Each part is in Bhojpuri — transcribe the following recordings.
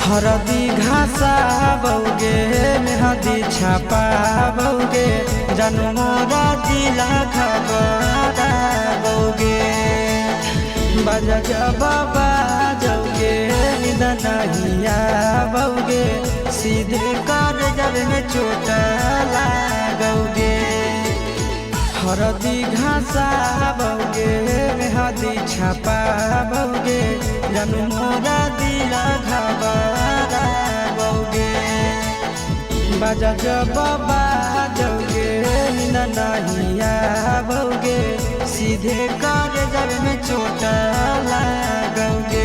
हरदी घासा बौगे मेहदी छापा बौगे जानू मोरा दिला खबरा बौगे बाजा बाबा जौगे निधन हिया बौगे सीधे कर जब में चोट लागोगे। हरदी घासा बौगे मेहदी छापा बौगे जानू मोरा दिला घबरा बौगे बाजा बाबा जौगे नहिया बौगे सीधे कर जब में चोट लागोगे।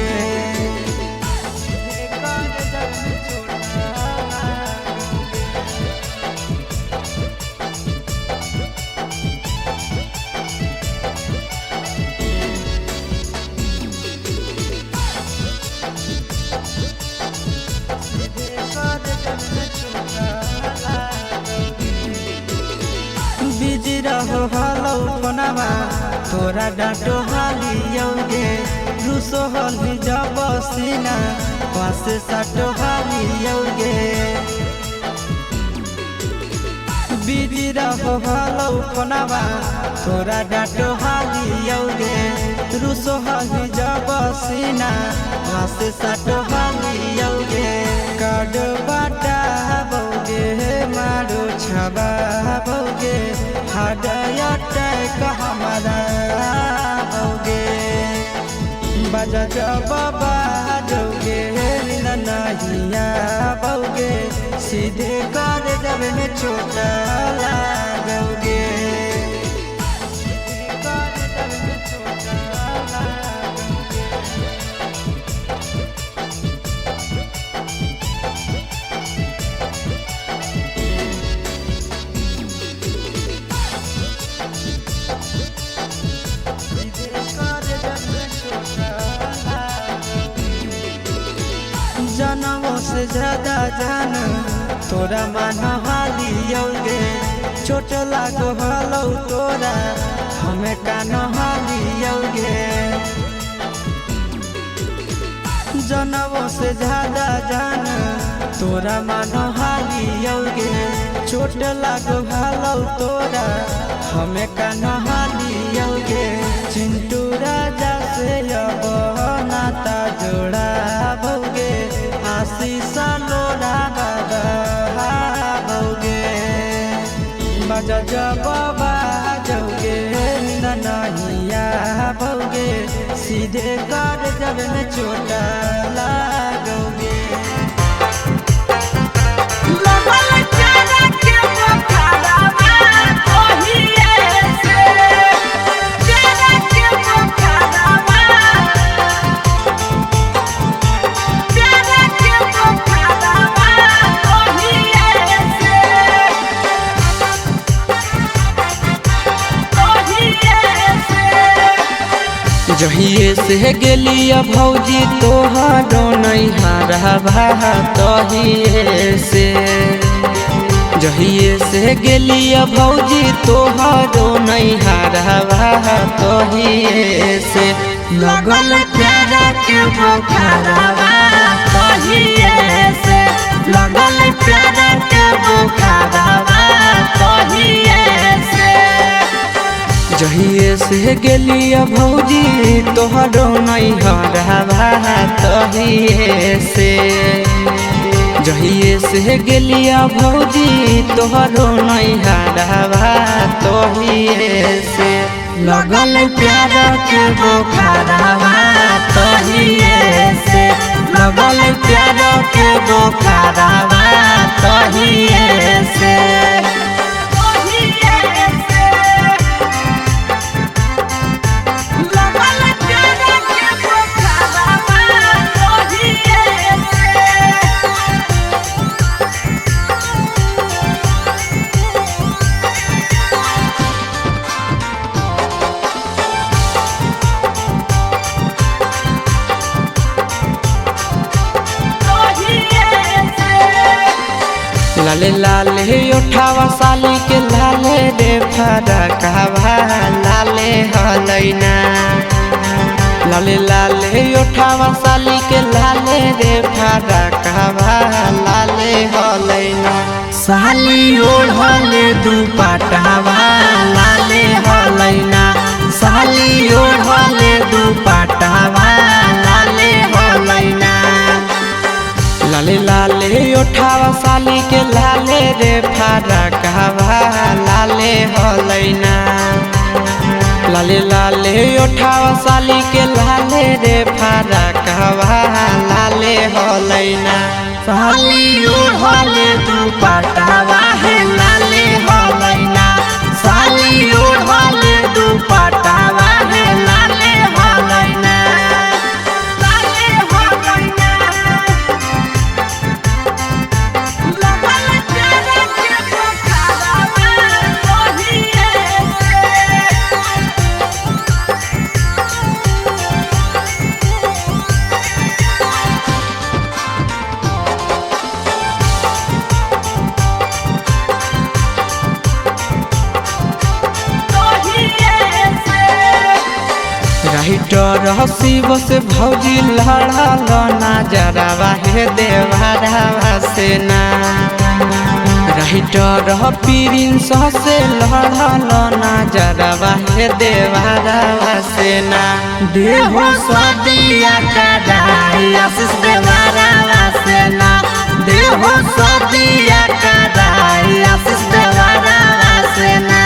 बिजी रहो हलो फोनमा तोरा डांटो हालियोगे रूसो हली जब सीना पास साटो हालियोगे। बिजी रहो हलो फोनमा तोरा डांटो हालियोगे रूसो हली जब सीना पास साटो हालियोगे। काड बाटा बौगे मारो छबा बौगे हाडयट हमारा बौगे बाजा बाबा जौगे नहिया बौगे सीधे कर जब में चोट लागोगे। जनमों से ज्यादा जान तोरा मान हालियोगे चोट लागो हलो तोरा हमें कान हालियोगे। जनमों से ज्यादा जान तोरा मान हालियोगे चोट लागो हलो तोरा हमें कान हालियोगे। चिंटू राजा से अब नाता जोड़ा बौगे आशीष लोड़ा बौगे बाजा बाबा जौगे नहिया बौगे सीधे कर जब में चोट लागोगे। जहिए से गेलिया भौजी तोहरो नैहरवा तहिए से जहिए से गेलिया भौजी तोहरो नैहरवा तहिए से लगल प्यारा के बुखारवा तहिए से लगल प्यारा के बुखारवा तहिए से। जहिए से गेलिया भौजी तोहरो नैहरवा तहिए से जहिए से गेलिया भौजी तोहरो नैहरवा तहिए से लगल प्यारा के बुखारवा तहिए से लगल प्यारा के बुखारवा तहिए से। लाले लाले उठावा साली के लाले रे फरकवा लाले हलैना लाले लाले उठावा साली के लाले रे फारा कहवा लाले हलैना साली ओढ़ले दुपट्टावा लाले हलैना साली ओढ़ले दुपट्टावा लाले हलैना लाले लाले उठावा साली के लाले रे फारा कहवा लाले हलैना लाले लाले उठावा साली के लाले रे फारा कहवा लाले हलैना साली ओढ़ले दुपट्टावा है लाले हलैना साली ओढ़ले दुपट्टावा है लाले हलैना लाले हलैना लगल चेहरा के पोखरावा ओहिए राइटर हसी बस भौजी लड़ल ना जरावा हे देवरावा से ना राइटर प्रिंस से लड़ल ना जरावा हे देवरावा से ना देहो सदिया कदाई आशीष देवरावा से ना देहो सदिया कदाई आशीष देवरावा से ना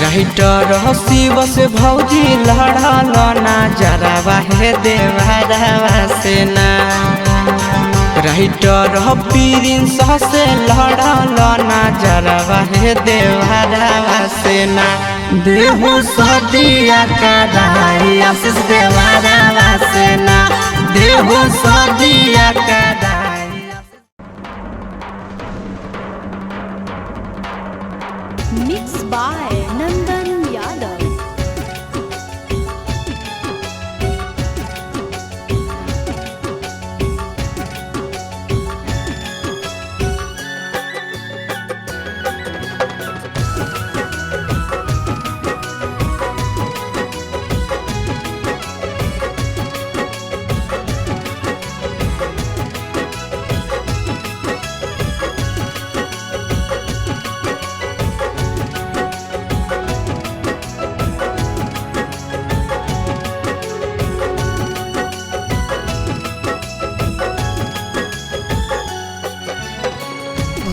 राइटर हसी बस भौजी लड़ल ना जरावा हे देवरावा से ना राइटर प्रिंस से लड़ल ना जरावा हे देवरावा से ना देहो सदिया कदाई आशीष देवरावा से ना देहो सदिया कदाई। Mixed by Nandan Yadav.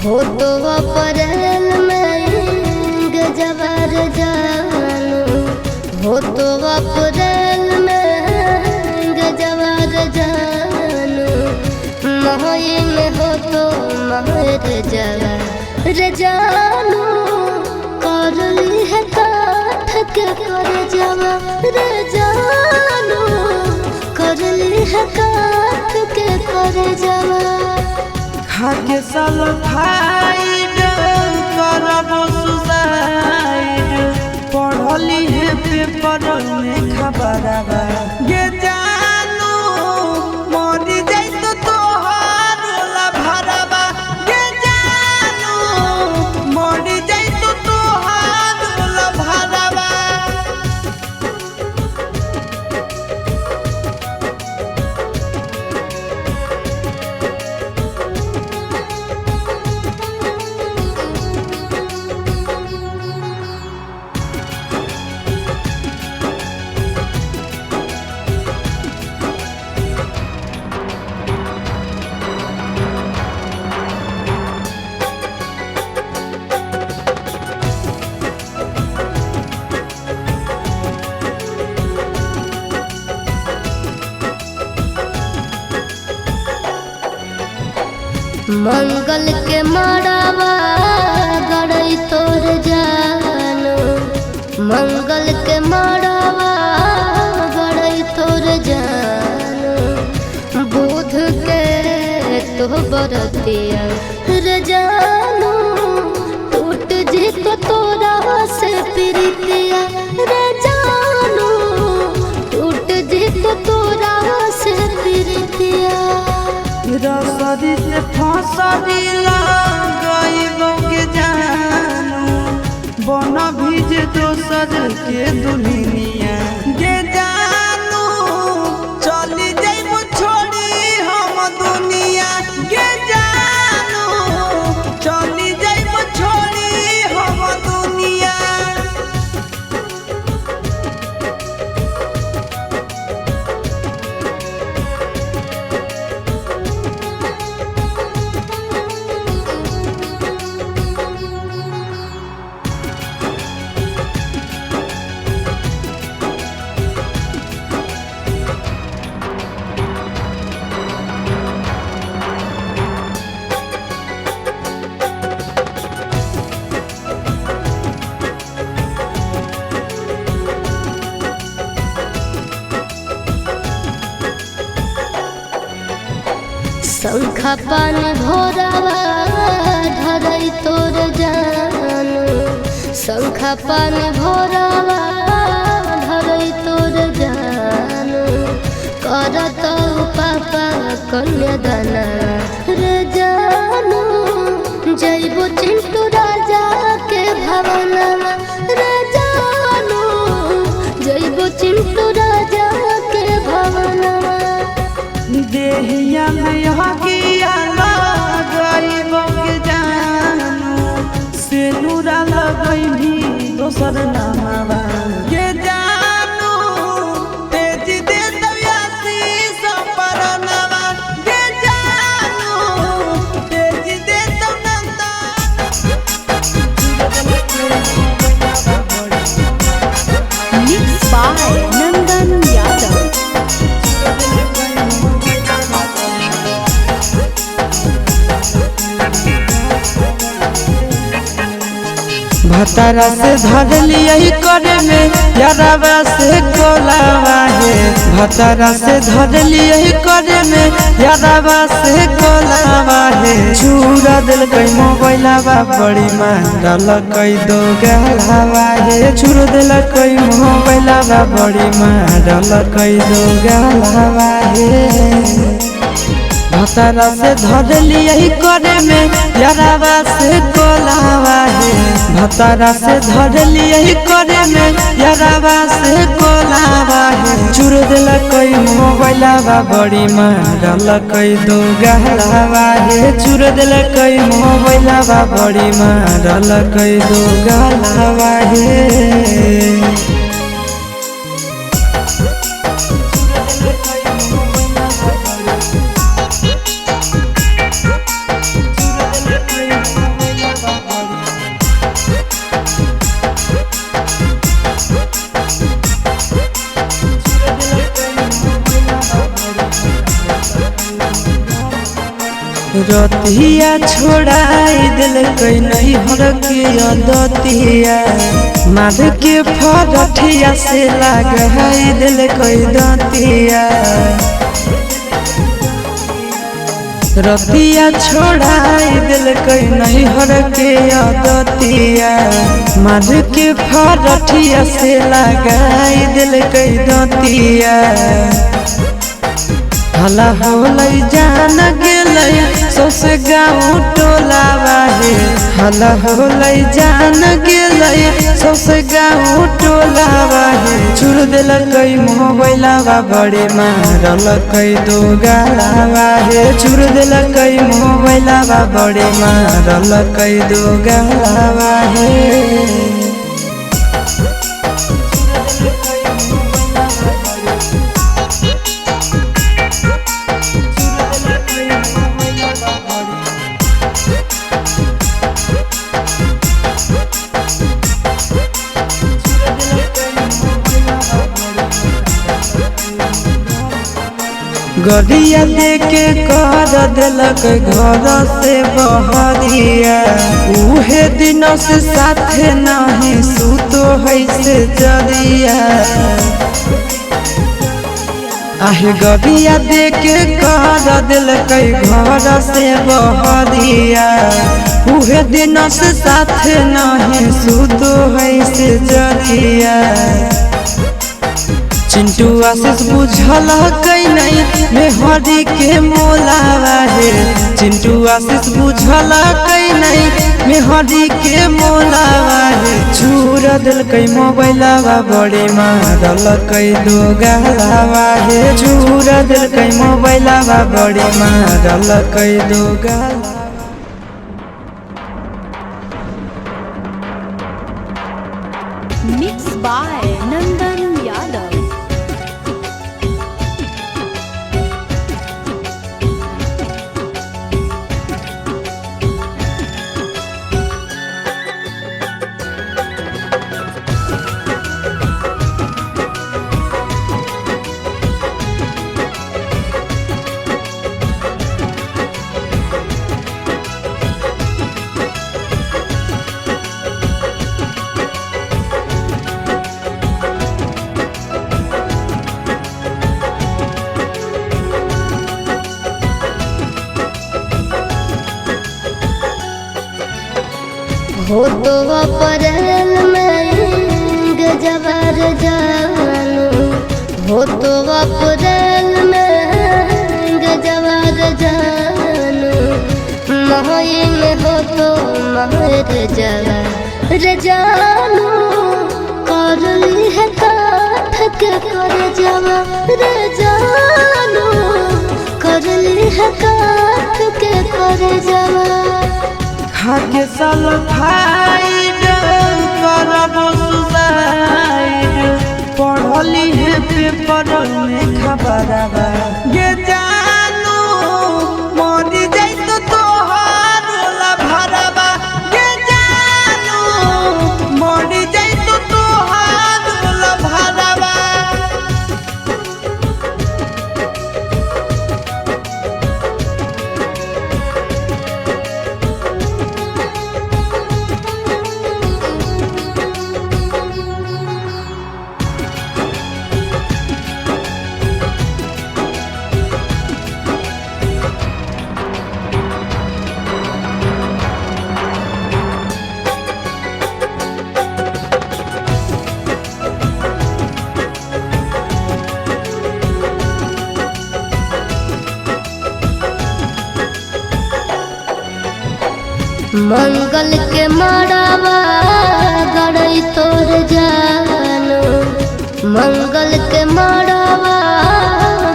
हो तो अप्रैल में गजबर जानू हो तो अप्रैल में गजबर जानू मही में हो तो महर जवा जानू कर ली है काठ के कर जवा जानू कर ली है काठ के कर जवा खाके सल्फाइड करब सुसाइड पढ़ली है पेपर में खबरवा ये जानू मरी जाई तो तोहार लभरवा ये जानू मरी जाई तो तोहार लभरवा मंगल के मड़ावा गड़ई तोर जानू मंगल के मड़ावा गड़ई तोर जानू बुध के तो बरतिया रे जानू टूट जी तो तोरा से प्रीतिया रे जानू टूट जी तो तोरा से प्रीतिया रसरी से फसरी लगाइबो के जानू बन भीज दोसर के दुल्हनिया गे जान शंखा पान भोरावा धरई तोर जानू शंखा पान भोरावा धरई तोर जानू करत पापा कन्यादाना रे जानू जइबो चिंटू राजा के भवनवा रे जानू जइबो चिंटू राजा के भवनवा देहिया में हकिया गरीब के जानू से नूरा लगई भी दोसर नामवा के जानू तेज दे दयासी सपरनवा के जानू तेज दे तनंदा Mixed by Nandan Yadav. भतारा से धर लिया करे में यारावा से कोलावा है भतारा से धर लिया करे में यारावा से कोलावा है चूरा दिल कई मोबाइलावा बड़ी मारल कई दो गलावा है चूर दिल कई मोबाइलावा बड़ी मारल कई दो गलावा है भतारा से धर लिया करे में यारावा से कोलावा है भतारा से धर लिया करे में यारावा से कोलावा है चूर दिल कई मोबाइलावा बड़ी मारल कई दो गलावा है चूर दिल कई मोबाइलावा बड़ी मारल कई दो गलावा है रतिया छोड़ाई दिल कई नहीं हर के दतिया मार के फरठिया से लगाई दिल कई दतिया रतिया छोड़ाई दिल कई नहीं हर के दतिया मार के फरठिया से लगाई दिल कई दतिया हला होलै जान गेलै सौस गाँव टोलावा है हला होलै जान गेलै सौस गाँव टोलावा है चूर दिल कई मोबाइलावा बड़े मारल कई दो गलावा है चूर दिल कई मोबाइलावा बड़े मारल कई दो गलावा है गरिया देके कर दिलक घर से बहरिया उहे दिन से साथे नहीं सुतो है से जरिया आहे गरिया देके कर दिलक घर से बहरिया उहे दिन से साथे नहीं सुतो है से जरिया चिंटू आशीष बुझल कई नहीं मेहरी के मोलावा है चिंटू आशीष बुझल कई नहीं मेहरी के मोलावा है चूर दिल कई मोबाइलावा बड़े मारल कई दो गलावा है चूर दिल कई मोबाइलावा बड़े मारल कई दो गलावा Mixed by Nandan Yadav. हो तो अप्रैल में गजबर जानू, हो तो अप्रैल में गजबर जानू, मई में हो तो महर जवर जानू, कर ली है काठ के कर जवा जानू, कर ली है काठ के कर जवा। खाके साल फाइड करबो सुसाइड, पढ़ली है पेपर में खबरवा ये जानू, मरी जाई तो तोहार भरवा ये जानू, मरी जाई तो तोहार भरवा। मंगल के मड़ावा गड़ई तोर जानू, मंगल के मड़ावा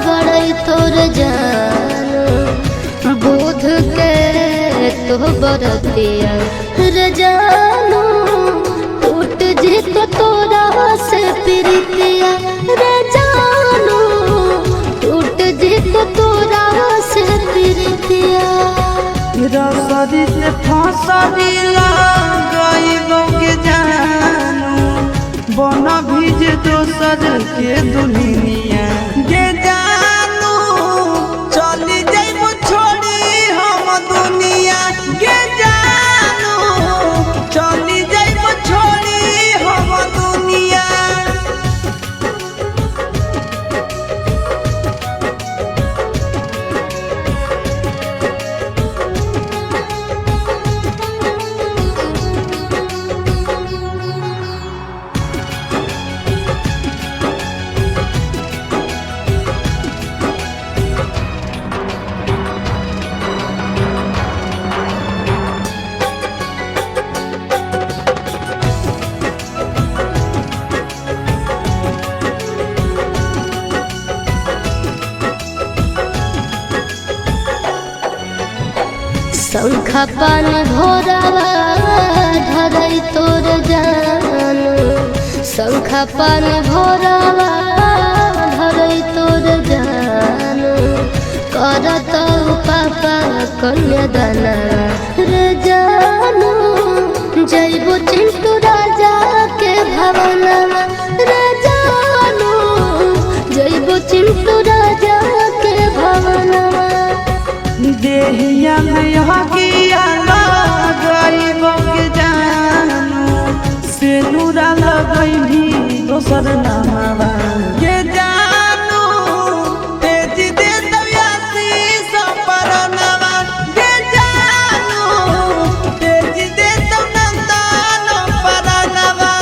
गड़ई तोर जानू, बुध के तो बरतिया रे जानू, टूट जी तो तोरा से प्रीतिया रे जानू, टूट जी तो तोरा से प्रीतिया। रसरी से फसरी लगाइबो के जानू, बन भीज दोसर के दुनिया के जानू, चली जाइबो छोड़ी हम दुनिया के जानू, चली जाइबो छोड़ी हम दुनिया। शंखा पान भोरावा धरई तोर जानू, शंखा पान भोरावा धरई तोर जानू, करत पापा कन्यादाना रे जानू, जइबो चिंटू राजा के भवनवा रे जानू, जइबो चिंटू राजा के भवनवा। देहिया में हकिया लगाइबो के जानू, से नूरा लगई भी दोसर नामवा ये जानू, तेज दे दयासी सपरनवा ये जानू, तेज दे तो नंदन परनवा।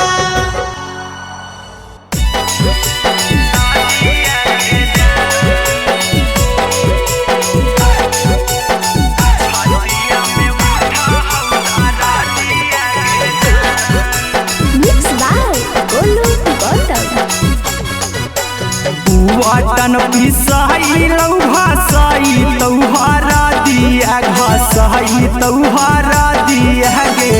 Mix by Golu Gautam. वाटन पिसाई भाषाई तौहारा दिया घसाई तौहारा दिया गे,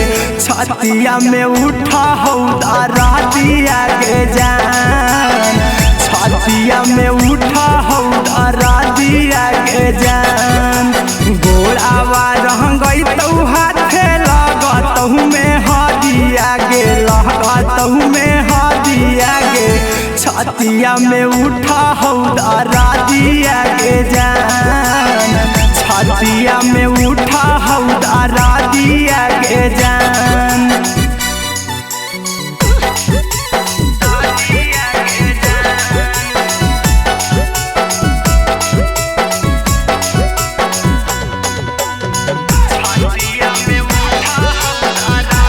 छतिया में उठा हौदारा दिया गे जान, छतिया में उठा हौदारा दिया गे जान, गोड़ावा रहंगई तौ हाथे लगतहु में हदिया गे, लगतहु में हदिया गे, छतिया में उठा हौदारा दिया गे जान, छतिया में उठा हौदारा दिया गे जान। छतिया में उठा हौदारा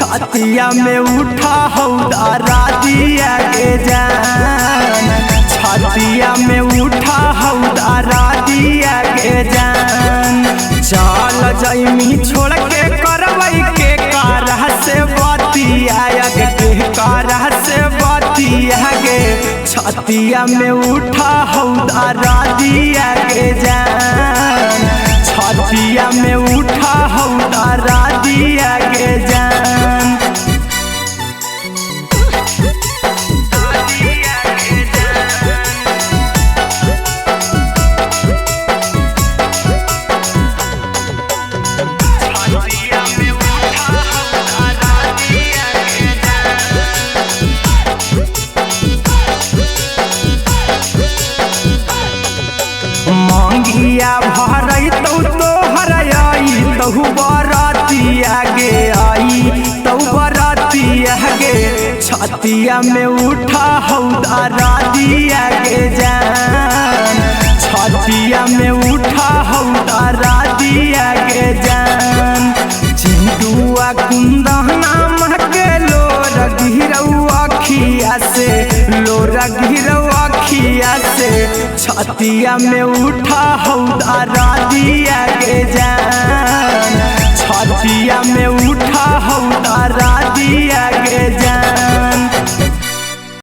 छतिया में उठा हौदारा दिया के जान, छतिया में उठा हौदारा दिया के जान। चल जैमी छोड़ के करवई के कारह से बतिया के कारह से बतिया गे, छतिया में उठा हौदारा दिया के जान, छतिया में उठा हौदारा दिया के जान। मंगिया भरई तो हरई तहु बरातिया गे आई तहु बरातिया गे, छतिया में उठा हौदारा दिया के जान, छतिया में उठा हौदारा दिया के जान। चिंटुआ कुंदना महके लोर गिरौआ खिया से, लोर गिरौआ खिया से, छतिया में उठा हौदारा दिया के जान, छतिया में उठा हौदारा